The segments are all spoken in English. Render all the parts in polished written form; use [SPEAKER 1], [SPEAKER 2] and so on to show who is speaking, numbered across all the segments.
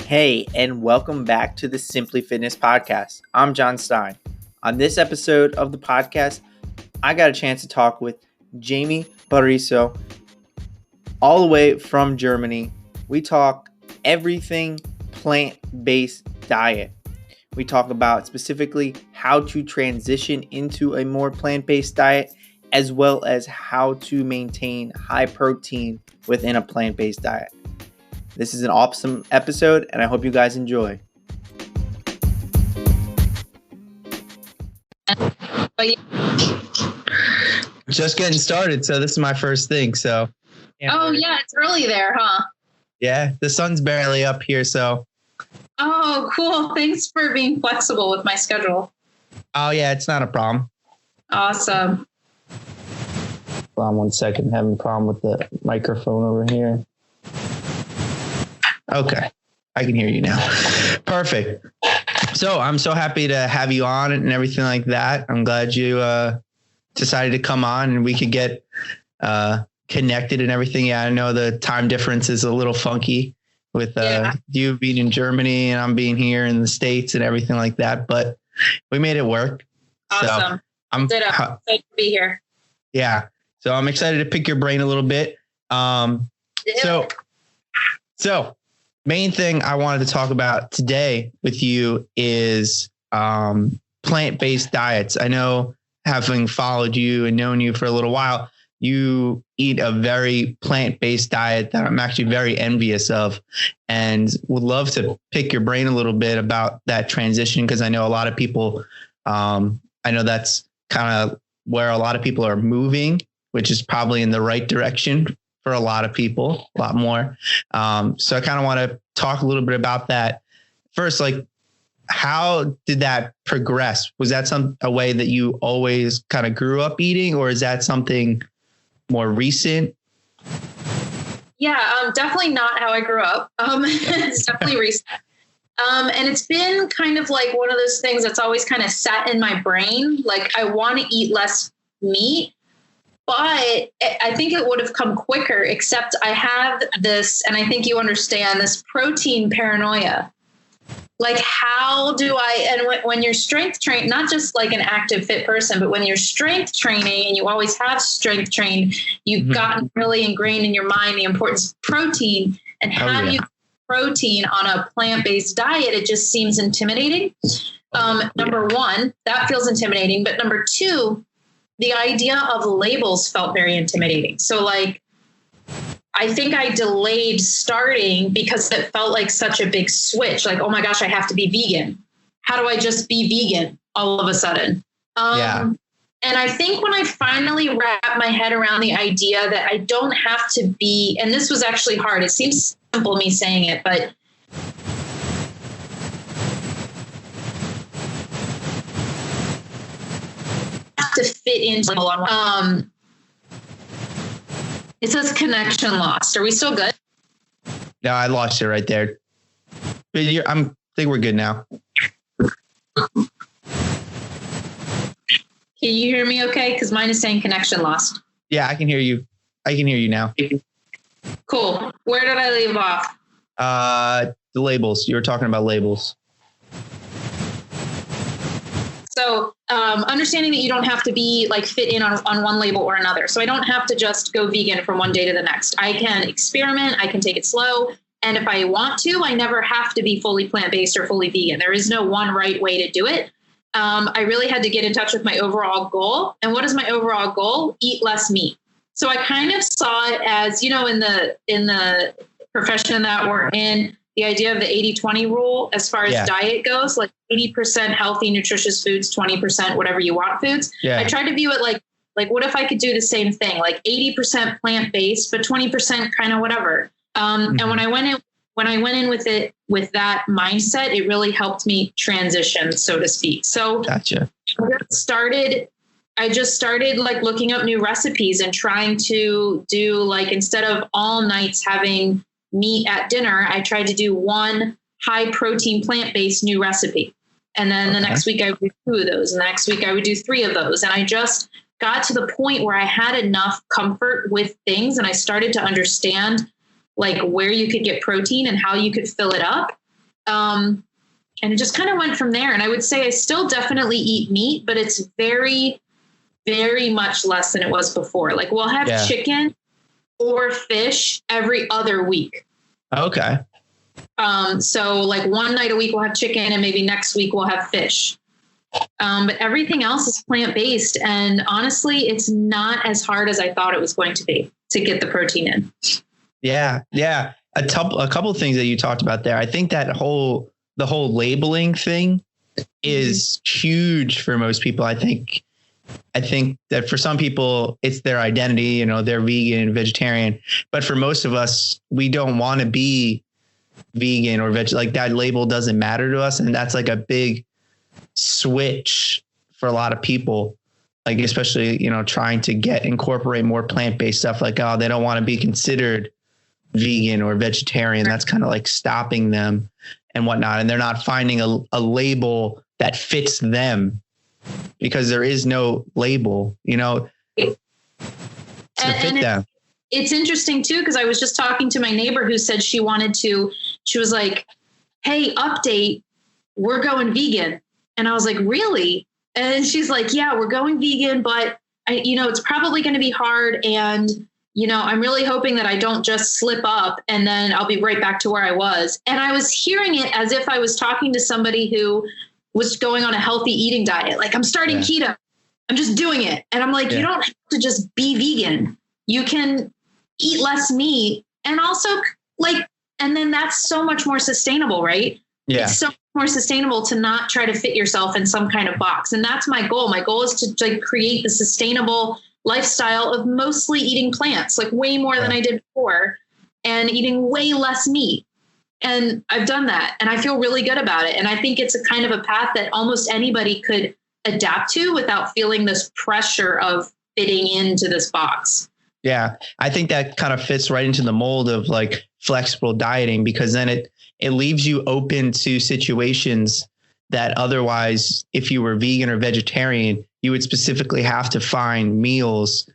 [SPEAKER 1] Hey, and welcome back to the Simply Fitness Podcast. I'm John Stein. On this episode of the podcast, I got a chance to talk with Jaime Barroso, all the way from Germany. We talk everything plant-based diet. We talk about specifically how to transition into a more plant-based diet, as well as how to maintain high protein within a plant-based diet. This is an awesome episode, and I hope you guys enjoy. Just getting started, so this is my first thing. So,
[SPEAKER 2] yeah, it's early there, huh?
[SPEAKER 1] Yeah, the sun's barely up here, so.
[SPEAKER 2] Oh, cool. Thanks for being flexible with my schedule.
[SPEAKER 1] Oh, yeah, it's not a problem.
[SPEAKER 2] Awesome.
[SPEAKER 1] Hold on 1 second. I'm having a problem with the microphone over here. Okay, I can hear you now. Perfect. So I'm so happy to have you on and everything like that. I'm glad you decided to come on and we could get connected and everything. Yeah, I know the time difference is a little funky with you being in Germany and I'm being here in the States and everything like that, but we made it work.
[SPEAKER 2] Awesome.
[SPEAKER 1] So I'm
[SPEAKER 2] excited to be here.
[SPEAKER 1] Yeah. So I'm excited to pick your brain a little bit. So main thing I wanted to talk about today with you is plant-based diets. I know, having followed you and known you for a little while, you eat a very plant-based diet that I'm actually very envious of, and would love to pick your brain a little bit about that transition, because I know a lot of people, I know that's kind of where a lot of people are moving, which is probably in the right direction for a lot of people, a lot more. So I kind of want to talk a little bit about that. First, like, how did that progress? Was that a way that you always kind of grew up eating, or is that something more recent?
[SPEAKER 2] Yeah, definitely not how I grew up. It's definitely recent. And it's been kind of like one of those things that's always kind of sat in my brain. Like, I want to eat less meat, but I think it would have come quicker, except I have this, and I think you understand, this protein paranoia. Like, how do and when you're strength trained, not just like an active fit person, but when you're strength training and you always have strength trained, you've gotten really ingrained in your mind the importance of protein, and how do you protein on a plant-based diet? It just seems intimidating. Number one, that feels intimidating. But number two, the idea of labels felt very intimidating. So like, I think I delayed starting because it felt like such a big switch. Like, oh my gosh, I have to be vegan. How do I just be vegan all of a sudden? And I think when I finally wrapped my head around the idea that I don't have to be, and this was actually hard. It seems simple me saying it, but to fit into it says connection lost. Are we still good?
[SPEAKER 1] No, I lost you right there. But I think we're good now.
[SPEAKER 2] Can you hear me okay? Because mine is saying connection lost.
[SPEAKER 1] Yeah, I can hear you. I can hear you now.
[SPEAKER 2] Cool. Where did I leave off?
[SPEAKER 1] The labels. You were talking about labels.
[SPEAKER 2] So understanding that you don't have to be like fit in on one label or another. So I don't have to just go vegan from one day to the next. I can experiment. I can take it slow. And if I want to, I never have to be fully plant-based or fully vegan. There is no one right way to do it. I really had to get in touch with my overall goal. And what is my overall goal? Eat less meat. So I kind of saw it as, you know, in the profession that we're in, the idea of the 80-20 rule as far as diet goes, like 80% healthy, nutritious foods, 20% whatever you want foods. Yeah. I tried to view it like what if I could do the same thing, like 80% plant-based, but 20% kind of whatever. And when I went in with it, with that mindset, it really helped me transition, so to speak. So
[SPEAKER 1] gotcha.
[SPEAKER 2] I just started like looking up new recipes and trying to do, like, instead of all nights having meat at dinner, I tried to do one high protein plant-based new recipe. And then the next week I would do 2 of those. And the next week I would do 3 of those. And I just got to the point where I had enough comfort with things. And I started to understand like where you could get protein and how you could fill it up. And it just kind of went from there. And I would say I still definitely eat meat, but it's very, very much less than it was before. Like we'll have chicken or fish every other week.
[SPEAKER 1] Okay.
[SPEAKER 2] So like one night a week we'll have chicken and maybe next week we'll have fish. But everything else is plant-based. And honestly, it's not as hard as I thought it was going to be to get the protein in.
[SPEAKER 1] Yeah. Yeah. A couple of things that you talked about there. I think that the whole labeling thing is huge for most people. I think that for some people it's their identity, they're vegan, vegetarian, but for most of us, we don't want to be vegan or veg. Like that label doesn't matter to us. And that's like a big switch for a lot of people, like especially, trying to incorporate more plant-based stuff. Like, they don't want to be considered vegan or vegetarian. That's kind of like stopping them and whatnot. And they're not finding a label that fits them because there is no label, to fit them.
[SPEAKER 2] It's interesting too, because I was just talking to my neighbor who said she was like, hey, update, we're going vegan. And I was like, really? And she's like, yeah, we're going vegan, but it's probably going to be hard. And, I'm really hoping that I don't just slip up and then I'll be right back to where I was. And I was hearing it as if I was talking to somebody who was going on a healthy eating diet. Like I'm starting keto. I'm just doing it. And I'm like, you don't have to just be vegan. You can eat less meat and also and then that's so much more sustainable, right? Yeah. It's so much more sustainable to not try to fit yourself in some kind of box. And that's my goal. My goal is to create the sustainable lifestyle of mostly eating plants, like way more than I did before, and eating way less meat. And I've done that and I feel really good about it. And I think it's a kind of a path that almost anybody could adapt to without feeling this pressure of fitting into this box.
[SPEAKER 1] Yeah. I think that kind of fits right into the mold of like flexible dieting, because then it leaves you open to situations that otherwise, if you were vegan or vegetarian, you would specifically have to find meals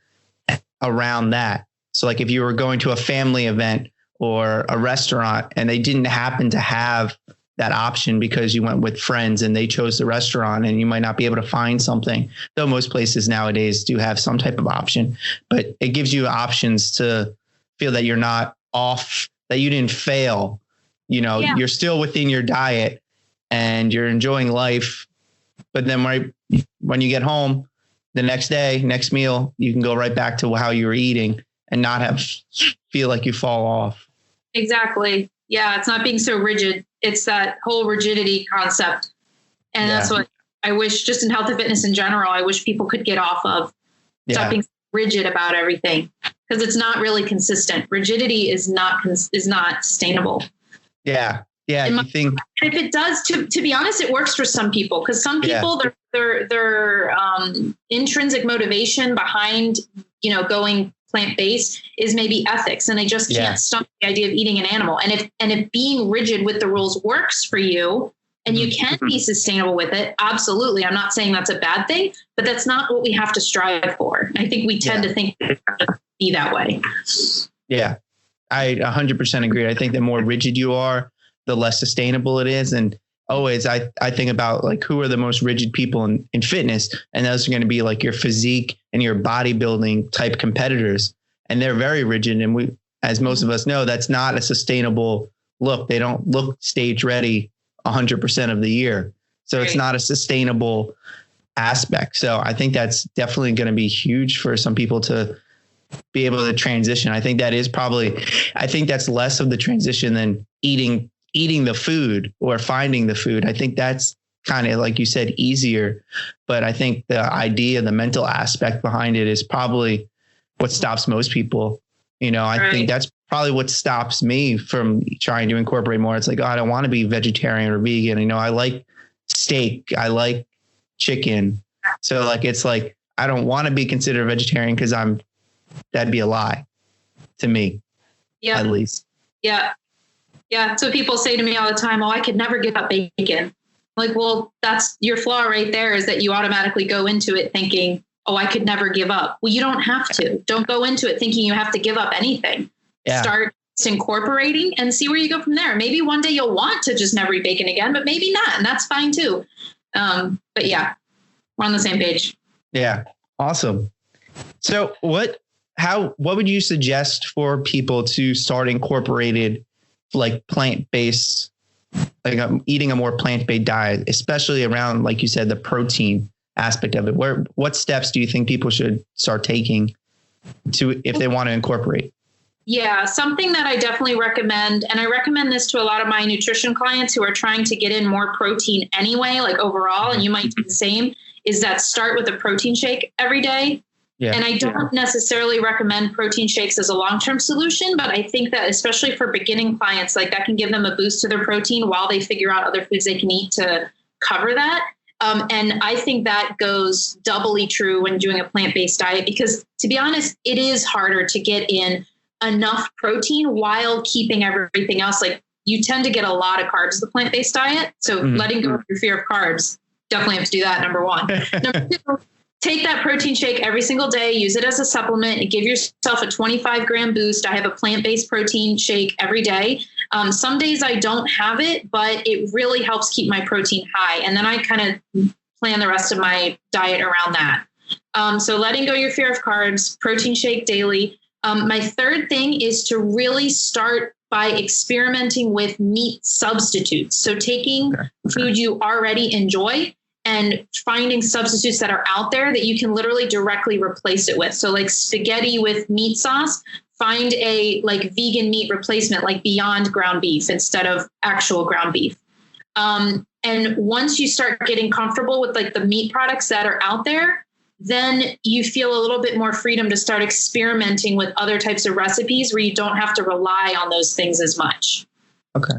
[SPEAKER 1] around that. So like if you were going to a family event or a restaurant and they didn't happen to have that option because you went with friends and they chose the restaurant, and you might not be able to find something, though most places nowadays do have some type of option, but it gives you options to feel that you're not off, that you didn't fail. You're still within your diet and you're enjoying life. But then when you get home the next day, next meal, you can go right back to how you were eating and not feel like you fall off.
[SPEAKER 2] Exactly. Yeah. It's not being so rigid. It's that whole rigidity concept. And that's what I wish, just in health and fitness in general, I wish people could get off of. Stop being rigid about everything, because it's not really consistent. Rigidity is not sustainable. Yeah.
[SPEAKER 1] Yeah.
[SPEAKER 2] You think if it does, to be honest, it works for some people, because some people, their intrinsic motivation behind, going plant-based is maybe ethics, and they just can't stomach the idea of eating an animal. And if being rigid with the rules works for you and you can be sustainable with it, absolutely. I'm not saying that's a bad thing, but that's not what we have to strive for. I think we tend to think it have to be that way. Yeah,
[SPEAKER 1] I 100% agree. I think the more rigid you are, the less sustainable it is. And always I think about like, who are the most rigid people in fitness? And those are going to be like your physique and your bodybuilding type competitors. And they're very rigid. And we, as most of us know, that's not a sustainable look. They don't look stage ready 100% of the year. So it's not a sustainable aspect. So I think that's definitely going to be huge for some people to be able to transition. I think that's less of the transition than eating the food or finding the food. I think that's kind of, like you said, easier. But I think the idea, the mental aspect behind it is probably what stops most people. I think that's probably what stops me from trying to incorporate more. It's like, I don't want to be vegetarian or vegan. I like steak. I like chicken. So like, it's like, I don't want to be considered a vegetarian because that'd be a lie to me. Yeah. At least.
[SPEAKER 2] Yeah. Yeah. So people say to me all the time, I could never give up bacon. Like, well, that's your flaw right there, is that you automatically go into it thinking, I could never give up. Well, you don't have to. Don't go into it thinking you have to give up anything. Yeah. Start incorporating, and see where you go from there. Maybe one day you'll want to just never eat bacon again, but maybe not. And that's fine too. But yeah, we're on the same page.
[SPEAKER 1] Yeah. Awesome. So what would you suggest for people to start incorporated like plant-based, like eating a more plant-based diet, especially around, like you said, the protein aspect of it? What steps do you think people should start taking if they want to incorporate?
[SPEAKER 2] Yeah, something that I definitely recommend, and I recommend this to a lot of my nutrition clients who are trying to get in more protein anyway, like overall, and you might do the same, is that start with a protein shake every day. Yeah. And I don't necessarily recommend protein shakes as a long-term solution, but I think that especially for beginning clients, like that can give them a boost to their protein while they figure out other foods they can eat to cover that. And I think that goes doubly true when doing a plant-based diet, because to be honest, it is harder to get in enough protein while keeping everything else. Like you tend to get a lot of carbs with the plant-based diet. So letting go of your fear of carbs, definitely have to do that. Number one. Number two, take that protein shake every single day, use it as a supplement, and give yourself a 25-gram boost. I have a plant-based protein shake every day. Some days I don't have it, but it really helps keep my protein high. And then I kind of plan the rest of my diet around that. So letting go your fear of carbs, protein shake daily. My third thing is to really start by experimenting with meat substitutes. So taking food you already enjoy and finding substitutes that are out there that you can literally directly replace it with. So like spaghetti with meat sauce, find a like vegan meat replacement, like Beyond ground beef instead of actual ground beef. And once you start getting comfortable with like the meat products that are out there, then you feel a little bit more freedom to start experimenting with other types of recipes where you don't have to rely on those things as much. Okay.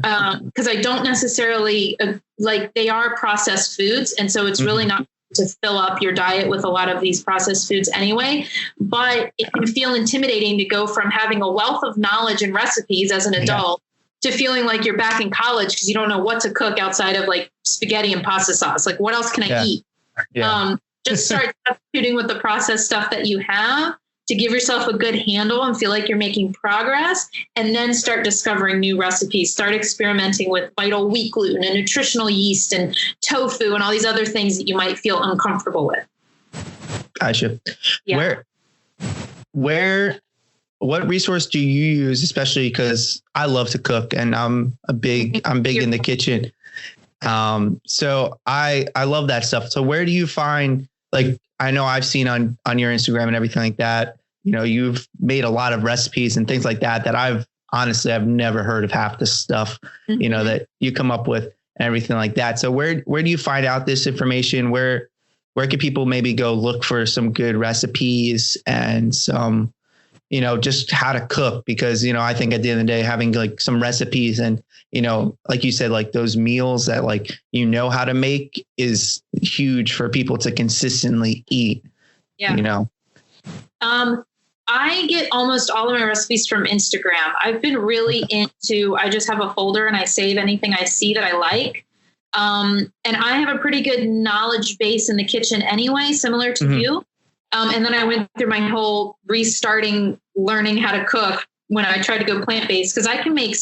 [SPEAKER 2] Because I don't necessarily like they are processed foods. And so it's really not to fill up your diet with a lot of these processed foods anyway. But it can feel intimidating to go from having a wealth of knowledge and recipes as an adult to feeling like you're back in college because you don't know what to cook outside of like spaghetti and pasta sauce. Like what else can I eat? Yeah. Just start substituting with the processed stuff that you have to give yourself a good handle and feel like you're making progress, and then start discovering new recipes. Start experimenting with vital wheat gluten and nutritional yeast and tofu and all these other things that you might feel uncomfortable with.
[SPEAKER 1] Gotcha. Yeah. What resource do you use, especially because I love to cook and I'm big in the kitchen. So I love that stuff. So where do you find, like, I know I've seen on your Instagram and everything like that, you know, you've made a lot of recipes and things like that I've never heard of half the stuff, you know, that you come up with and everything like that. So where do you find out this information? Where can people maybe go look for some good recipes and some, you know, just how to cook? Because, you know, I think at the end of the day, having like some recipes and, you know, like you said, like those meals that like, you know, how to make is huge for people to consistently eat, you know?
[SPEAKER 2] I get almost all of my recipes from Instagram. I've been really into, I just have a folder and I save anything I see that I like. And I have a pretty good knowledge base in the kitchen anyway, similar to you. And then I went through my whole restarting, learning how to cook when I tried to go plant-based, because I can make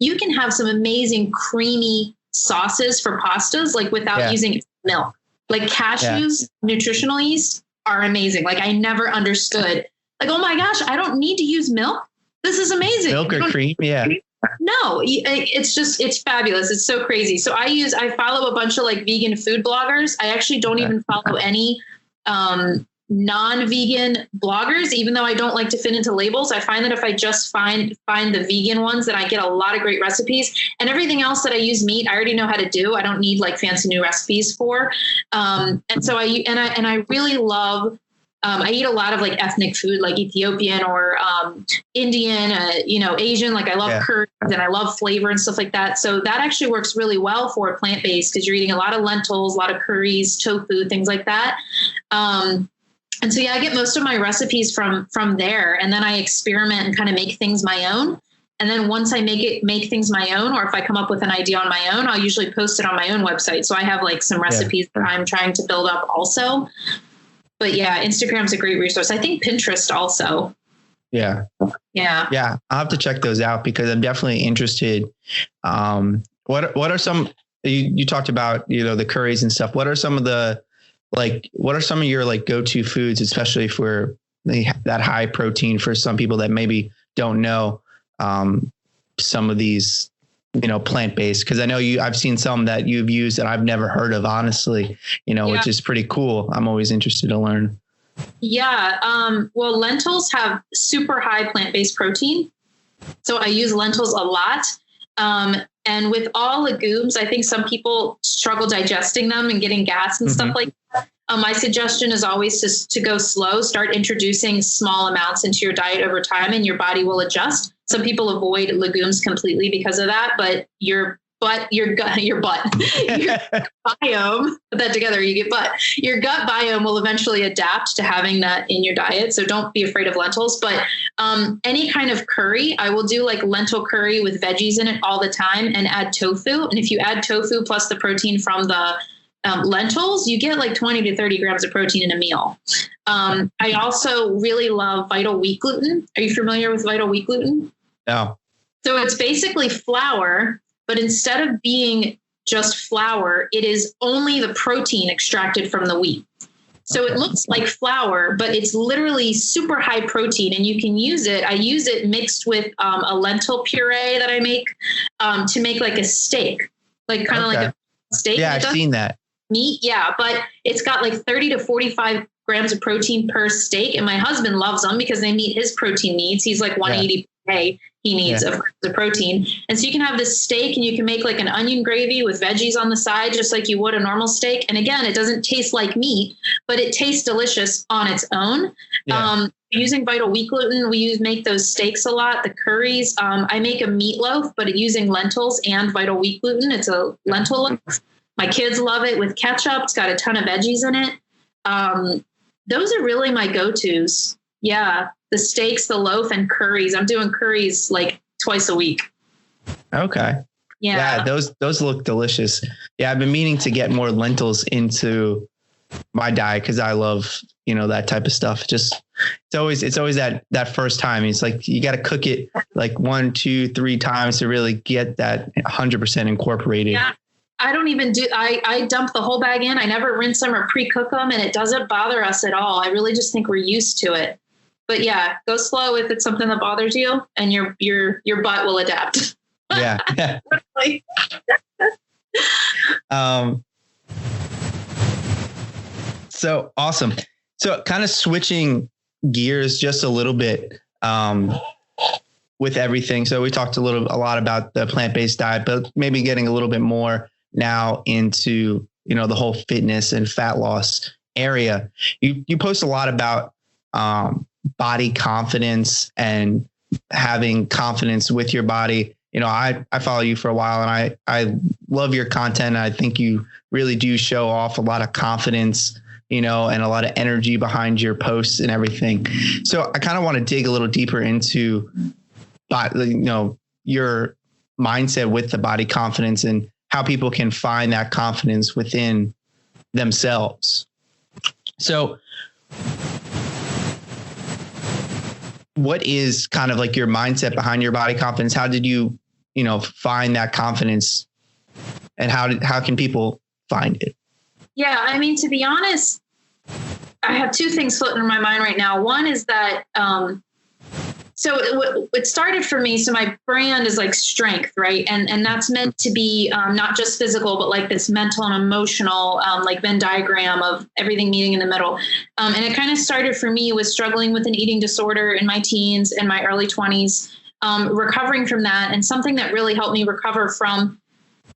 [SPEAKER 2] you can have some amazing creamy sauces for pastas, like without using milk. Like cashews, nutritional yeast are amazing. Like I never understood, like, oh my gosh, I don't need to use milk. This is amazing.
[SPEAKER 1] Milk or cream. Yeah.
[SPEAKER 2] No, it's fabulous. It's so crazy. So I follow a bunch of like vegan food bloggers. I actually don't even follow any non-vegan bloggers, even though I don't like to fit into labels. I find that if I just find the vegan ones, that I get a lot of great recipes, and everything else that I use meat, I already know how to do. I don't need like fancy new recipes for. And so I really love, I eat a lot of like ethnic food, like Ethiopian or Indian, Asian. Like I love curries and I love flavor and stuff like that. So that actually works really well for plant-based because you're eating a lot of lentils, a lot of curries, tofu, things like that. And so, I get most of my recipes from there, and then I experiment and kind of make things my own. And then once I make things my own, or if I come up with an idea on my own, I'll usually post it on my own website. So I have like some recipes that I'm trying to build up also. But yeah, Instagram's a great resource. I think Pinterest also.
[SPEAKER 1] Yeah.
[SPEAKER 2] Yeah.
[SPEAKER 1] Yeah. I'll have to check those out because I'm definitely interested. What are some, you talked about, the curries and stuff. What are some of your like go-to foods, especially for that high protein for some people that maybe don't know, some of these, plant-based, because I know I've seen some that you've used that I've never heard of, honestly, which is pretty cool. I'm always interested to learn.
[SPEAKER 2] Yeah. Well, lentils have super high plant-based protein. So I use lentils a lot. And with all legumes, I think some people struggle digesting them and getting gas and stuff like that. My suggestion is always just to go slow, start introducing small amounts into your diet over time, and your body will adjust. Some people avoid legumes completely because of that, but your biome, put that together, you get butt. Your gut biome will eventually adapt to having that in your diet. So don't be afraid of lentils, but any kind of curry, I will do like lentil curry with veggies in it all the time and add tofu. And if you add tofu plus the protein from the lentils, you get like 20 to 30 grams of protein in a meal. I also really love Vital Wheat Gluten. Are you familiar with Vital Wheat Gluten?
[SPEAKER 1] No.
[SPEAKER 2] So it's basically flour, but instead of being just flour, it is only the protein extracted from the wheat. So it looks like flour, but it's literally super high protein, and you can use it. I use it mixed with a lentil puree that I make to make like a steak, like kind of like a steak.
[SPEAKER 1] Yeah, I've seen that.
[SPEAKER 2] Meat, yeah, but it's got like 30 to 45 grams of protein per steak, and my husband loves them because they meet his protein needs. He's like 180 per day. He needs of the protein. And so you can have this steak and you can make like an onion gravy with veggies on the side, just like you would a normal steak. And again, it doesn't taste like meat, but it tastes delicious on its own. Yeah. Using Vital Wheat Gluten, we make those steaks a lot, the curries. I make a meatloaf, but using lentils and Vital Wheat Gluten. It's a lentil loaf. My kids love it with ketchup. It's got a ton of veggies in it. Those are really my go-tos. Yeah. The steaks, the loaf, and curries. I'm doing curries like twice a week.
[SPEAKER 1] Okay. Yeah. Those look delicious. Yeah. I've been meaning to get more lentils into my diet because I love, that type of stuff. Just, it's always that first time. It's like, you got to cook it like 1, 2, 3 times to really get that 100% incorporated.
[SPEAKER 2] Yeah. I don't even I dump the whole bag in. I never rinse them or pre-cook them, and it doesn't bother us at all. I really just think we're used to it. But yeah, go slow if it's something that bothers you, and your butt will adapt.
[SPEAKER 1] Yeah. So awesome. So kind of switching gears just a little bit with everything. So we talked a lot about the plant-based diet, but maybe getting a little bit more now into, the whole fitness and fat loss area. You post a lot about body confidence and having confidence with your body. I follow you for a while, and I love your content. I think you really do show off a lot of confidence, and a lot of energy behind your posts and everything. So I kind of want to dig a little deeper into, your mindset with the body confidence and how people can find that confidence within themselves. So what is kind of like your mindset behind your body confidence? How did you, find that confidence, and how can people find it?
[SPEAKER 2] Yeah. I mean, to be honest, I have 2 things floating in my mind right now. One is that, so it started for me. So my brand is like strength, right? And that's meant to be not just physical, but like this mental and emotional, like Venn diagram of everything meeting in the middle. And it kind of started for me with struggling with an eating disorder in my teens and my early 20s, recovering from that. And something that really helped me recover from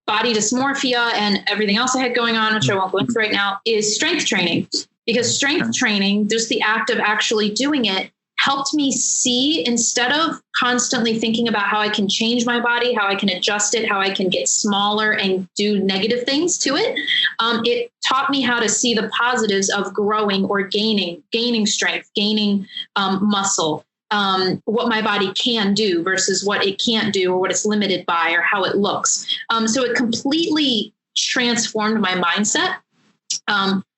[SPEAKER 2] body dysmorphia and everything else I had going on, which I won't go into right now, is strength training. Because strength training, just the act of actually doing it, helped me see, instead of constantly thinking about how I can change my body, how I can adjust it, how I can get smaller and do negative things to it. It taught me how to see the positives of growing or gaining strength, gaining muscle, what my body can do versus what it can't do, or what it's limited by, or how it looks. So it completely transformed my mindset.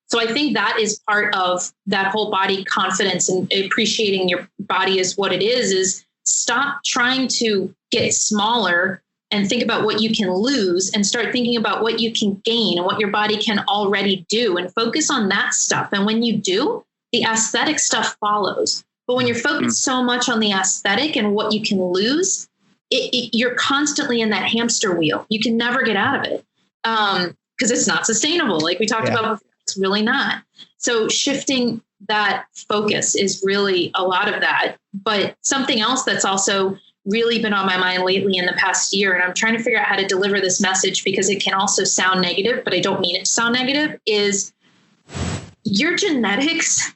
[SPEAKER 2] So I think that is part of that whole body confidence and appreciating your body as what it is stop trying to get smaller and think about what you can lose and start thinking about what you can gain and what your body can already do and focus on that stuff. And when you do, the aesthetic stuff follows. But when you're focused so much on the aesthetic and what you can lose, you're constantly in that hamster wheel. You can never get out of it because it's not sustainable. Like we talked about before, it's really not. So shifting that focus is really a lot of that. But something else that's also really been on my mind lately in the past year, and I'm trying to figure out how to deliver this message because it can also sound negative, but I don't mean it to sound negative, is your genetics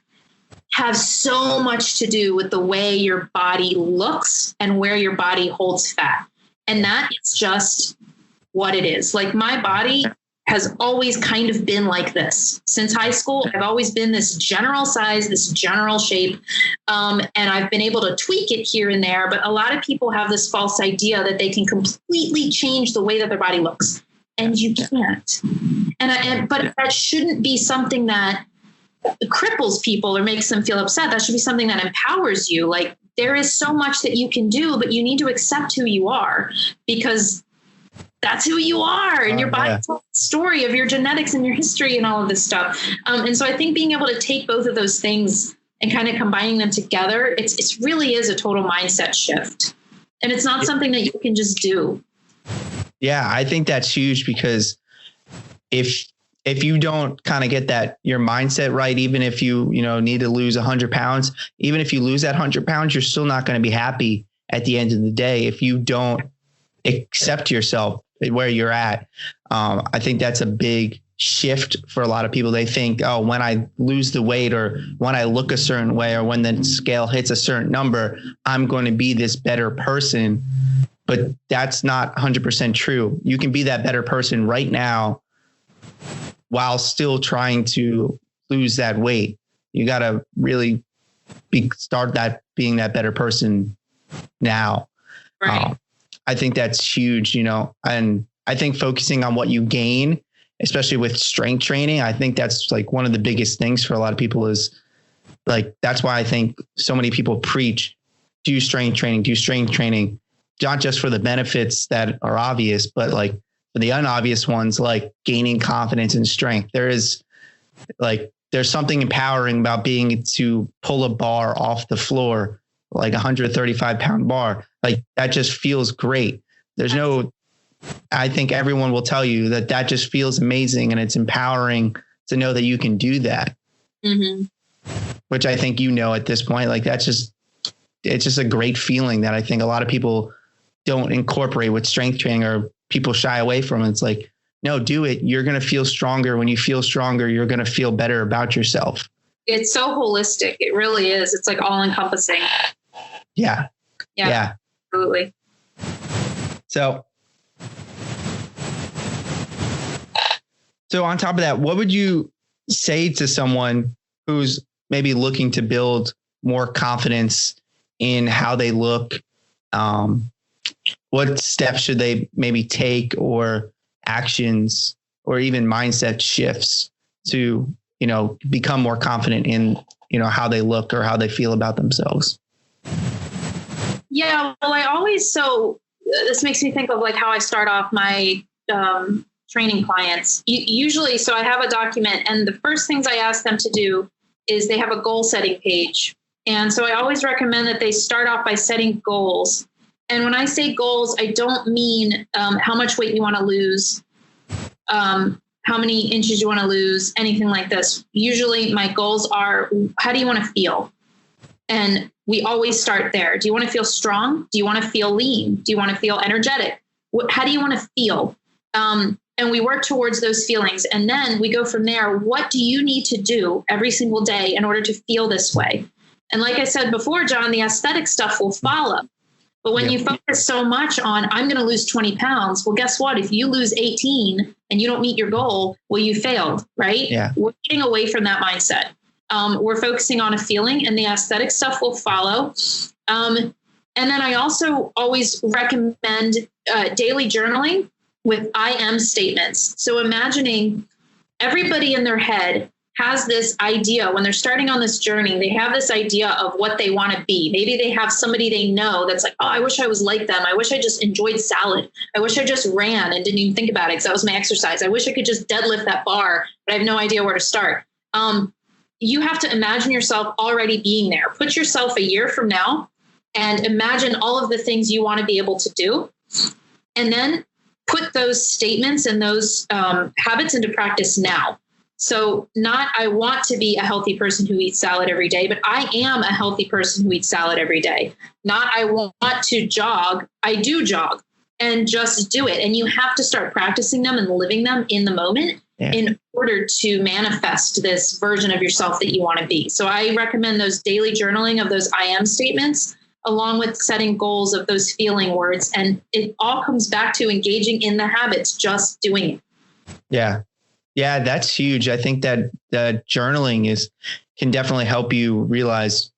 [SPEAKER 2] have so much to do with the way your body looks and where your body holds fat. And that is just what it is. Like my body has always kind of been like this since high school. I've always been this general size, this general shape. And I've been able to tweak it here and there. But a lot of people have this false idea that they can completely change the way that their body looks. And you can't. But that shouldn't be something that cripples people or makes them feel upset. That should be something that empowers you. Like there is so much that you can do, but you need to accept who you are because that's who you are. And your body tells the story of your genetics and your history and all of this stuff. And so I think being able to take both of those things and kind of combining them together, it really is a total mindset shift. And it's not something that you can just do.
[SPEAKER 1] Yeah, I think that's huge because if you don't kind of get that, your mindset right, even if you need to lose 100 pounds, even if you lose that 100 pounds, you're still not going to be happy at the end of the day. If you don't accept yourself where you're at. I think that's a big shift for a lot of people. They think, oh, when I lose the weight or when I look a certain way or when the scale hits a certain number, I'm going to be this better person. But that's not 100% true. You can be that better person right now while still trying to lose that weight. You got to really start being that better person now.
[SPEAKER 2] Right.
[SPEAKER 1] I think that's huge, and I think focusing on what you gain, especially with strength training, I think that's like one of the biggest things for a lot of people is like, that's why I think so many people preach, do strength training, not just for the benefits that are obvious, but like for the unobvious ones, like gaining confidence and strength. There's something empowering about being able to pull a bar off the floor, like 135 pound bar. Like that just feels great. I think everyone will tell you that just feels amazing and it's empowering to know that you can do that. Mm-hmm. Which I think, at this point, like it's just a great feeling that I think a lot of people don't incorporate with strength training or people shy away from it. It's like, no, do it. You're going to feel stronger. When you feel stronger, you're going to feel better about yourself.
[SPEAKER 2] It's so holistic. It really is. It's like all encompassing.
[SPEAKER 1] Yeah.
[SPEAKER 2] Absolutely.
[SPEAKER 1] So on top of that, what would you say to someone who's maybe looking to build more confidence in how they look? What steps should they maybe take, or actions, or even mindset shifts to, become more confident in, how they look or how they feel about themselves?
[SPEAKER 2] Yeah, well, this makes me think of like how I start off my training clients. Usually, so I have a document, and the first things I ask them to do is they have a goal setting page. And so I always recommend that they start off by setting goals. And when I say goals, I don't mean how much weight you want to lose, how many inches you want to lose, anything like this. Usually my goals are, how do you want to feel? And we always start there. Do you want to feel strong? Do you want to feel lean? Do you want to feel energetic? How do you want to feel? And we work towards those feelings. And then we go from there. What do you need to do every single day in order to feel this way? And like I said before, John, the aesthetic stuff will follow. But when you focus so much on, I'm going to lose 20 pounds, well, guess what? If you lose 18 and you don't meet your goal, well, you failed, right?
[SPEAKER 1] Yeah.
[SPEAKER 2] We're getting away from that mindset. We're focusing on a feeling, and the aesthetic stuff will follow. And then I also always recommend daily journaling with I am statements. So imagining everybody in their head has this idea when they're starting on this journey, they have this idea of what they want to be. Maybe they have somebody they know that's like, oh, I wish I was like them. I wish I just enjoyed salad. I wish I just ran and didn't even think about it because that was my exercise. I wish I could just deadlift that bar, but I have no idea where to start. You have to imagine yourself already being there. Put yourself a year from now and imagine all of the things you want to be able to do. And then put those statements and those habits into practice now. So not, I want to be a healthy person who eats salad every day, but I am a healthy person who eats salad every day. Not, I want to jog. I do jog, and just do it. And you have to start practicing them and living them in the moment in order to manifest this version of yourself that you want to be. So I recommend those daily journaling of those I am statements, along with setting goals of those feeling words. And it all comes back to engaging in the habits, just doing it.
[SPEAKER 1] Yeah. Yeah, that's huge. I think that journaling can definitely help you realize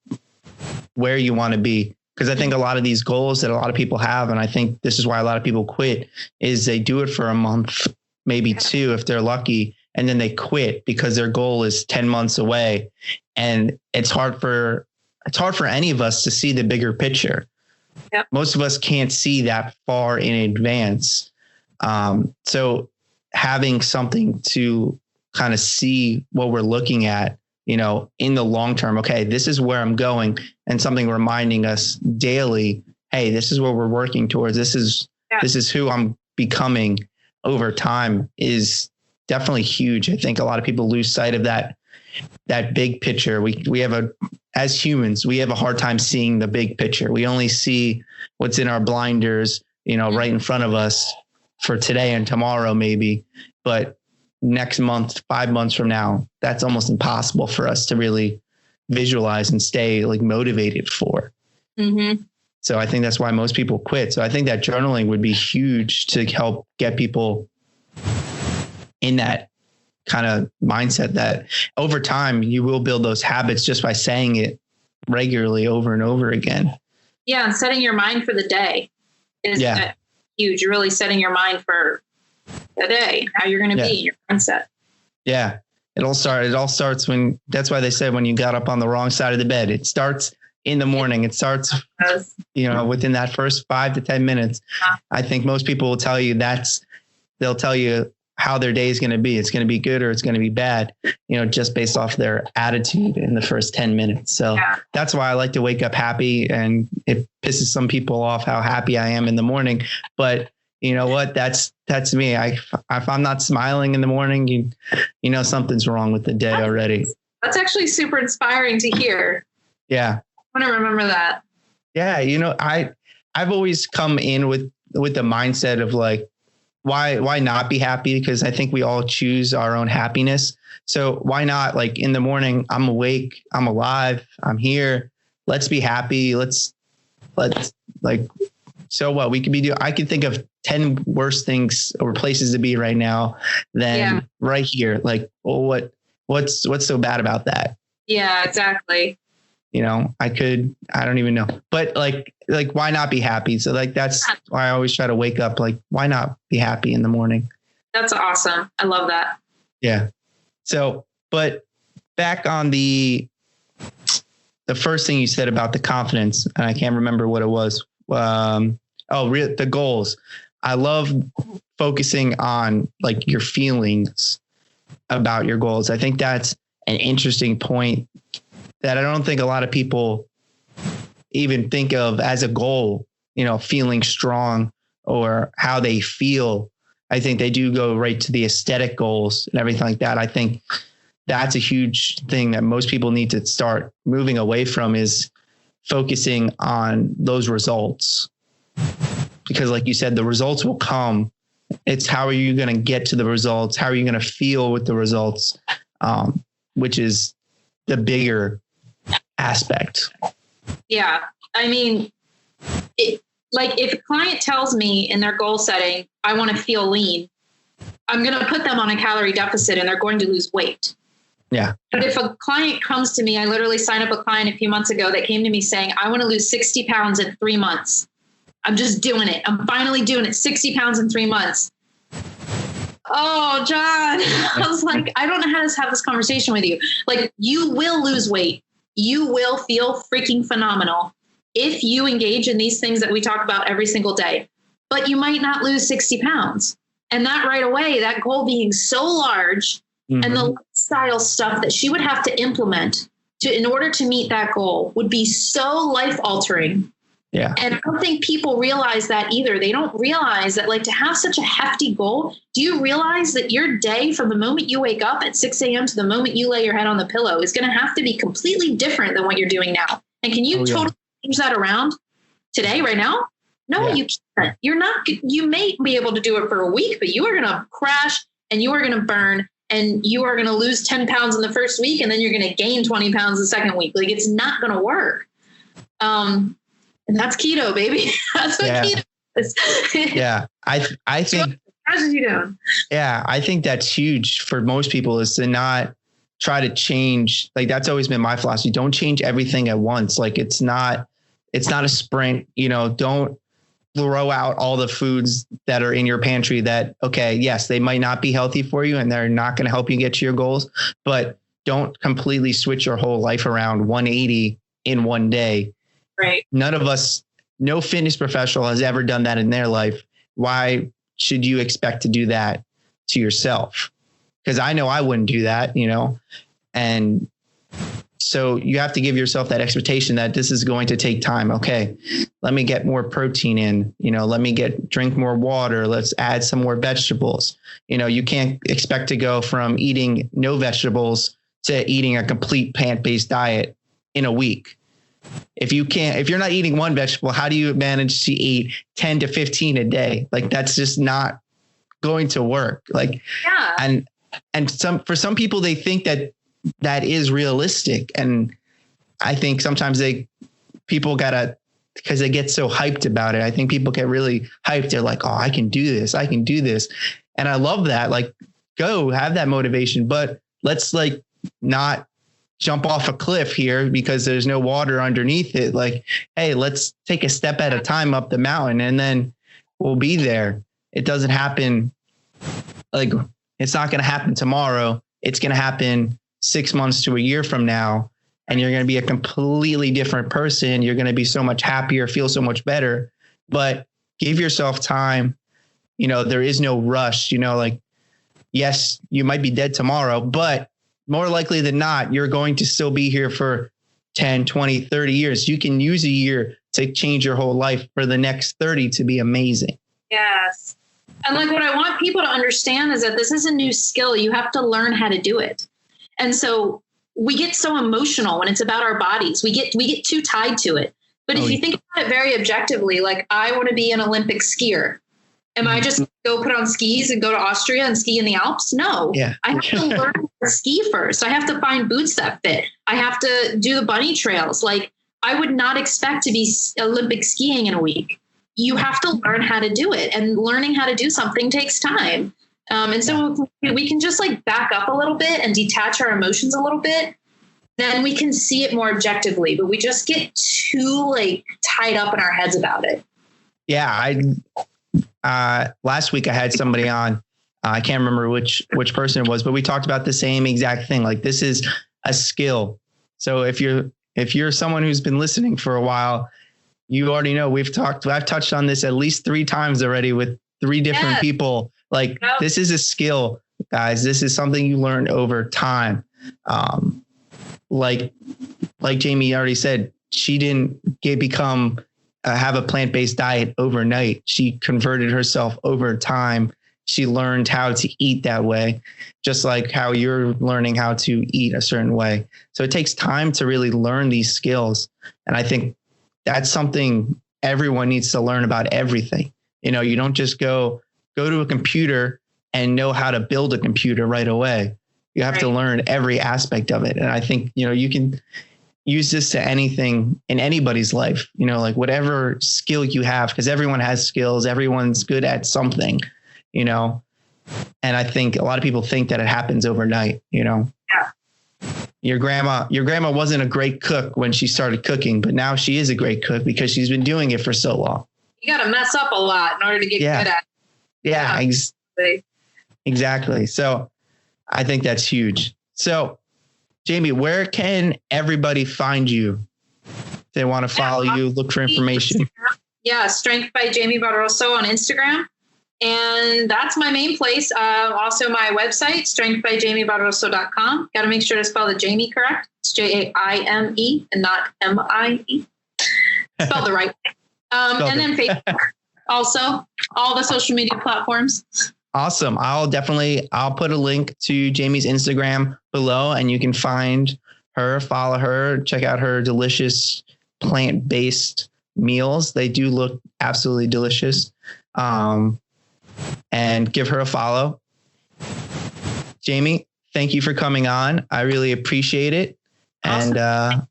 [SPEAKER 1] where you want to be. Because I think a lot of these goals that a lot of people have, and I think this is why a lot of people quit, is they do it for a month, maybe two, if they're lucky, and then they quit because their goal is 10 months away. And it's hard for any of us to see the bigger picture. Yep. Most of us can't see that far in advance. So having something to kind of see what we're looking at, in the long term, okay, this is where I'm going, and something reminding us daily, hey, this is what we're working towards. This is who I'm becoming over time, is definitely huge. I think a lot of people lose sight of that big picture. As humans, we have a hard time seeing the big picture. We only see what's in our blinders, right in front of us for today and tomorrow, maybe. But next month, 5 months from now, that's almost impossible for us to really visualize and stay motivated for. Mm-hmm. So I think that's why most people quit. So I think that journaling would be huge to help get people in that kind of mindset that over time you will build those habits just by saying it regularly over and over again.
[SPEAKER 2] Yeah. And setting your mind for the day is huge. You're really setting your mind for the day, how you're going to be, your mindset. Yeah.
[SPEAKER 1] It all starts when, that's why they said when you got up on the wrong side of the bed, it starts in the morning. It starts, within that first 5 to 10 minutes. I think most people will tell you they'll tell you how their day is going to be. It's going to be good or it's going to be bad, just based off their attitude in the first 10 minutes. So that's why I like to wake up happy, and it pisses some people off how happy I am in the morning. But you know what? That's me. If I'm not smiling in the morning, something's wrong with the day already.
[SPEAKER 2] That's actually super inspiring to hear.
[SPEAKER 1] Yeah.
[SPEAKER 2] I want to remember that.
[SPEAKER 1] Yeah. I've always come in with the mindset of why not be happy? Because I think we all choose our own happiness. So why not, in the morning, I'm awake, I'm alive, I'm here. Let's be happy. Let's so what we could be doing. I can think of 10 worse things or places to be right now than right here. What's so bad about that?
[SPEAKER 2] Yeah, exactly.
[SPEAKER 1] I don't even know, but why not be happy? So that's why I always try to wake up, why not be happy in the morning?
[SPEAKER 2] That's awesome. I love that.
[SPEAKER 1] Yeah. So, but back on the first thing you said about the confidence, and I can't remember what it was. The goals. I love focusing on your feelings about your goals. I think that's an interesting point that I don't think a lot of people even think of as a goal, feeling strong or how they feel. I think they do go right to the aesthetic goals and everything like that. I think that's a huge thing that most people need to start moving away from, is focusing on those results. Because like you said, the results will come. It's how are you going to get to the results? How are you going to feel with the results? Which is the bigger aspect.
[SPEAKER 2] Yeah. I mean, if a client tells me in their goal setting, I want to feel lean, I'm going to put them on a calorie deficit and they're going to lose weight.
[SPEAKER 1] Yeah.
[SPEAKER 2] But if a client comes to me, I literally signed up a client a few months ago that came to me saying, I want to lose 60 pounds in 3 months. I'm just doing it. I'm finally doing it. 60 pounds in 3 months. Oh, John, I was like, I don't know how to have this conversation with you. Like, you will lose weight. You will feel freaking phenomenal if you engage in these things that we talk about every single day, but you might not lose 60 pounds. And that right away, that goal being so large and the lifestyle stuff that she would have to implement in order to meet that goal would be so life altering.
[SPEAKER 1] Yeah.
[SPEAKER 2] And I don't think people realize that either. They don't realize that, like, to have such a hefty goal, do you realize that your day from the moment you wake up at 6 a.m. to the moment you lay your head on the pillow is going to have to be completely different than what you're doing now? And can you totally change that around today, right now? No, you can't. You're not. You may be able to do it for a week, but you are going to crash and you are going to burn and you are going to lose 10 pounds in the first week. And then you're going to gain 20 pounds the second week. Like, it's not going to work. And that's keto, baby. That's what keto is.
[SPEAKER 1] Yeah. I think,
[SPEAKER 2] how's you doing?
[SPEAKER 1] Yeah. I think that's huge for most people, is to not try to change. Like, that's always been my philosophy. Don't change everything at once. Like, it's not a sprint, don't throw out all the foods that are in your pantry that, okay, yes, they might not be healthy for you and they're not going to help you get to your goals, but don't completely switch your whole life around 180 in one day.
[SPEAKER 2] Right.
[SPEAKER 1] None of us, no fitness professional has ever done that in their life. Why should you expect to do that to yourself? Because I know I wouldn't do that, and so you have to give yourself that expectation that this is going to take time. Okay, let me get more protein in, let me drink more water. Let's add some more vegetables. You can't expect to go from eating no vegetables to eating a complete plant-based diet in a week. If you're not eating one vegetable, how do you manage to eat 10 to 15 a day? Like, that's just not going to work. Like, and for some people, they think that is realistic. And I think sometimes people because they get so hyped about it. I think people get really hyped. They're like, oh, I can do this. I can do this. And I love that. Like, go have that motivation, but let's not jump off a cliff here because there's no water underneath it. Like, hey, let's take a step at a time up the mountain and then we'll be there. It doesn't happen. Like, it's not going to happen tomorrow. It's going to happen 6 months to a year from now. And you're going to be a completely different person. You're going to be so much happier, feel so much better, but give yourself time. There is no rush, yes, you might be dead tomorrow, but more likely than not, you're going to still be here for 10, 20, 30 years. You can use a year to change your whole life for the next 30 to be amazing.
[SPEAKER 2] Yes. And what I want people to understand is that this is a new skill. You have to learn how to do it. And so we get so emotional when it's about our bodies. We get too tied to it. But if you think about it very objectively, like, I want to be an Olympic skier. Am I just go put on skis and go to Austria and ski in the Alps? No.
[SPEAKER 1] Yeah.
[SPEAKER 2] I have to learn to ski first. I have to find boots that fit. I have to do the bunny trails. Like, I would not expect to be Olympic skiing in a week. You have to learn how to do it, and learning how to do something takes time. And so we can just back up a little bit and detach our emotions a little bit. Then we can see it more objectively, but we just get too tied up in our heads about it.
[SPEAKER 1] Yeah. Last week I had somebody on, I can't remember which person it was, but we talked about the same exact thing. Like, this is a skill. So if you're someone who's been listening for a while, you already know I've touched on this at least 3 times already with 3 different people. Like, this is a skill, guys. This is something you learn over time. Like Jamie already said, she didn't have a plant-based diet overnight. She converted herself over time. She learned how to eat that way, just like how you're learning how to eat a certain way. So it takes time to really learn these skills. And I think that's something everyone needs to learn about everything. You don't just go to a computer and know how to build a computer right away. You have to learn every aspect of it. And I think, you can use this to anything in anybody's life, whatever skill you have, because everyone has skills. Everyone's good at something, and I think a lot of people think that it happens overnight, Yeah. Your grandma wasn't a great cook when she started cooking, but now she is a great cook because she's been doing it for so long.
[SPEAKER 2] You got to mess up a lot in order to get good at it.
[SPEAKER 1] Yeah. Exactly. So I think that's huge. So Jaime, where can everybody find you? If they want to follow you, look for information.
[SPEAKER 2] Yeah, Strength by Jaime Barroso on Instagram. And that's my main place. Also my website, strengthbyjamiebarroso.com. Got to make sure to spell the Jaime correct. It's Jaime and not MIE. Spelled the right way. And then Facebook. Also, all the social media platforms.
[SPEAKER 1] Awesome. I'll put a link to Jaime's Instagram below, and you can find her, follow her, check out her delicious plant-based meals. They do look absolutely delicious. And give her a follow. Jaime, thank you for coming on. I really appreciate it. Awesome. And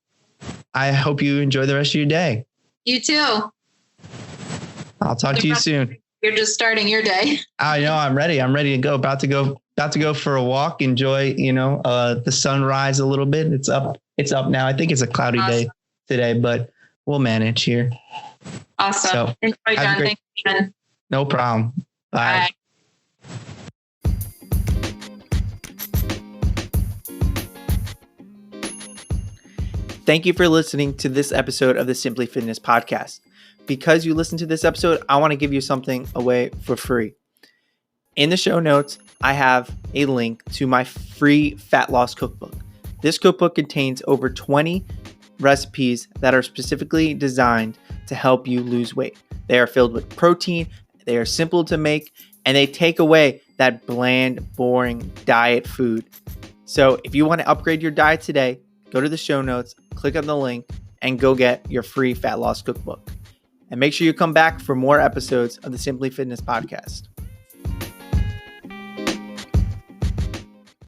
[SPEAKER 1] I hope you enjoy the rest of your day. You
[SPEAKER 2] too.
[SPEAKER 1] I'll talk to you soon.
[SPEAKER 2] You're just starting your day.
[SPEAKER 1] I know. I'm ready. I'm ready to go. About to go for a walk. Enjoy, the sunrise a little bit. It's up now. I think it's a cloudy day today, but we'll manage here.
[SPEAKER 2] Awesome. So, enjoy, John. Thank you.
[SPEAKER 1] No problem. Bye. Thank you for listening to this episode of the Simply Fitness podcast. Because you listened to this episode, I want to give you something away for free. In the show notes, I have a link to my free fat loss cookbook. This cookbook contains over 20 recipes that are specifically designed to help you lose weight. They are filled with protein, they are simple to make, and they take away that bland, boring diet food. So if you want to upgrade your diet today, go to the show notes, click on the link, and go get your free fat loss cookbook. And make sure you come back for more episodes of the Simply Fitness podcast.